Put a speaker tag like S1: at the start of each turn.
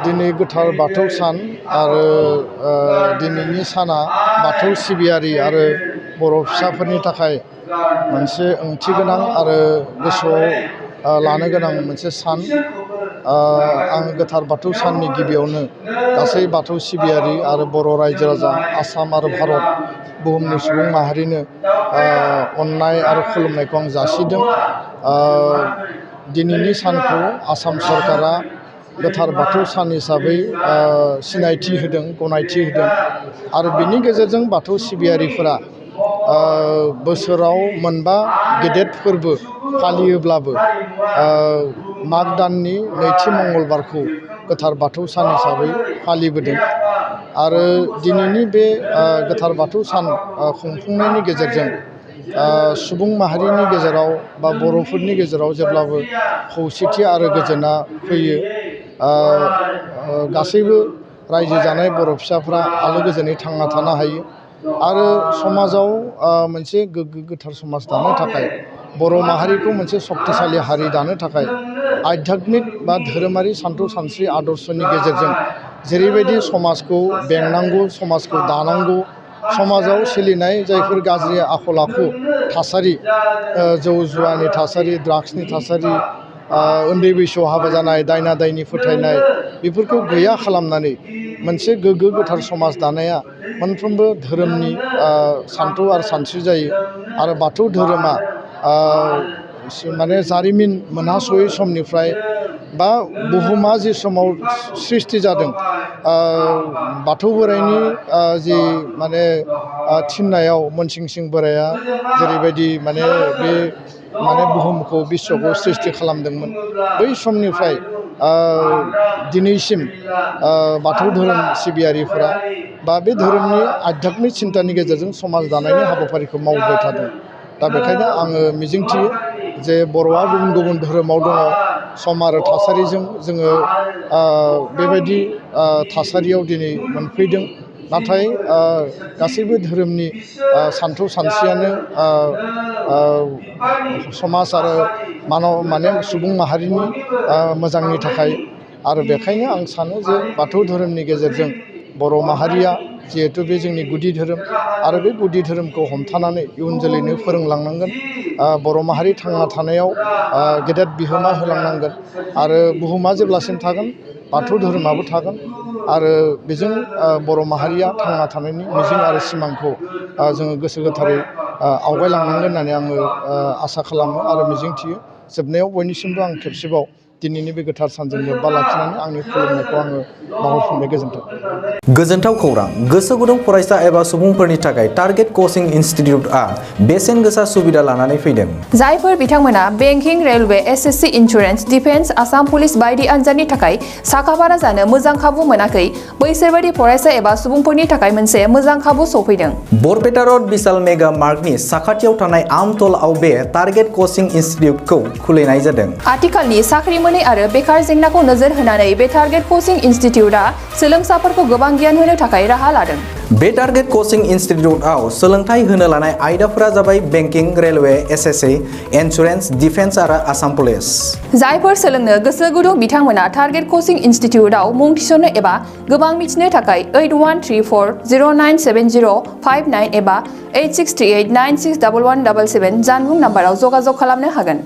S1: दिनै गोथार बाथौ सान आरो दिनैनि साना बाथौ सिबियारि आरो बर' फिसाफोरनि थाखाय मोनसे ओंथि गोनां आरो गोसोआव लानो गोनां मोनसे सान। आं गोथार बाथौ साननि गिबियावनो गासै बाथौ सिबियारि आरो बर' रायजो राजा आसाम आरो भारत बुहुमनि सुबुं माहारिनो अननाय आरो खुलुमनायखौ आं जासिदों। दिनैनि सानखौ आसाम सरकारा गोथार बाथौ सान हिसाबै सिनायथि होदों, गनायथि होदों आरो बिनि गेजेरजों बाथौ सिबियारिफोरा बोसोराव मोनबा गेदेर फोरबो फालियोब्लाबो माग दाननि नैथि मंगलबारखौ गोथार बाथौ सान हिसाबै फालिबोदों आरो दिनैनि बे गोथार बाथौ सान खुंफुंनायनि गेजेरजों सुबुं माहारिनि गेजेराव बा बर'फोरनि गेजेराव जेब्लाबो खौसेथि आरो गोजोना फैयो। गासैबो रायजो जानाय बर' फिसाफ्रा आलो गोजोनै थांना थानो हायो आरो समाजाव मोनसे गोग्गो गोथार समाज दानो थाखाय बर' माहारिखौ मोनसे सक्तिशालि हारि दानो थाखाय आध्यात्मिक बा धोरोमारि सानथौ सानस्रि आदर्शनि गेजेरजों जेरैबायदि समाजखौ बेंनांगौ, समाजखौ दानांगौ, समाजाव सोलिनाय जायफोर गाज्रि आखल आखु थासारि, जौ जुवानि थासारि, ड्राग्सनि थासारि, उन्दै बैसोआव हाबा जानाय, दायना दायनि फोथायनाय, बेफोरखौ गैया खालामनानै मोनसे गोग्गो गोथार समाज दानाया मोनफ्रोमबो धोरोमनि सानथौ आरो सानस्रि जायो आरो बाथौ धोरोमा माने जारिमिन मोनहासयै समनिफ्राय बा बुहुमा जि समाव सृष्टि जादों बाथौ बोराइनि जि माने थिननायाव मोनसिं सिं बोराया जेरैबायदि माने बे माने बुहुमखौ बिश्वखौ सृष्टि खालामदोंमोन, बै समनिफ्राय दिनैसिम बाथौ धोरोम सिबियारिफोरा बा बे धोरोमनि आध्यात्मिक सिन्थानि गेजेरजों समाज दानायनि हाबाफारिखौ मावबाय थादों। दा बेखायनो आङो मिजिंथियो जे बर'आ गुबुन गुबुन धोरोमाव दङ, सम आरो थासारिजों जोङो बेबायदि थासारियाव दिनै मोनफैदों। नाथाय गासैबो धोरोमनि सानथौ सानस्रियानो समाज आरो माने सुबुं माहारिनि मोजांनि थाखाय आरो बेखायनो आं सानो जे बाथौ धोरोमनि गेजेरजों बर' माहारिया जिहेथु बे जोंनि गुदि धोरोम आरो बे गुदि धोरोमखौ हमथानानै इयुन जोलैनो फोरोंलांनांगोन। बर' माहारि थांना थानायाव गेदेर बिहोमा होलांनांगोन आरो बुहुमा जेब्लासिम थागोन बाथौ धोरोमाबो थागोन आरो बेजों बर' माहारिया थांना थानायनि मिजिं आरो सिमांखौ जोङो गोसो गोथारै आवगायलांनांगोन होननानै आङो आसा खालामो आरो मिजिंथियो। जोबनायाव बयनिसिमबो आं खेबसेबाव दिनैनि बे गोथार सानजों लोब्बा लाखिनानै आंनि खुलुमनायखौ आङो बावहरफिनबाय। गोजोन्थों।
S2: गोजोनथाव खौरां। गोसो गुदुं फरायसा एबा सुबुंफोरनि थाखाय टारगेट कचिं इनस्टिट्यूटआ बेसेन गोसा सुबिदा लानानै फैदों।
S3: जायफोर बिथांमोना banking, railway, SSC, insurance, defence, Assam police बायदि आनजादनि थाखाय साखाफारा जानो मोजां खाबु मोनाखै, बैसोर बायदि फरायसा एबा सुबुंफोरनि थाखाय मोनसे मोजां खाबु सफैदों।
S2: बरपेटा रड विशाल मेगा मार्टनि साखाथियाव थानाय आमतलाव बे टारगेट कचिं इनस्टिट्यूटखौ खुलिनाय जादों।
S3: आथिखालनि साख्रि मोनै आरो बेकार जेंनाखौ नोजोर होनानै बे टारगेट कचिं इनस्टिट्यूटआ सोलोंसाफोरखौ गोबां गियान होनो थाखाय राहा लादों।
S2: बे टारगेट कचिं इनस्टिट्यूटआव सोलोंथाइ होनो लानाय आयदाफोरा जाबाय banking, railway, SSC, insurance, defence आरो आसाम पुलिस।
S3: जायफोर सोलोंनो गोसो गुदुं बिथांमोना टारगेट कचिं इनस्टिट्यूटआव मुं थिसननो एबा गोबां मिथिनो थाखाय 8134097059 एबा 8638961177 जानबुं नाम्बाराव जगाजग खालामनो हागोन।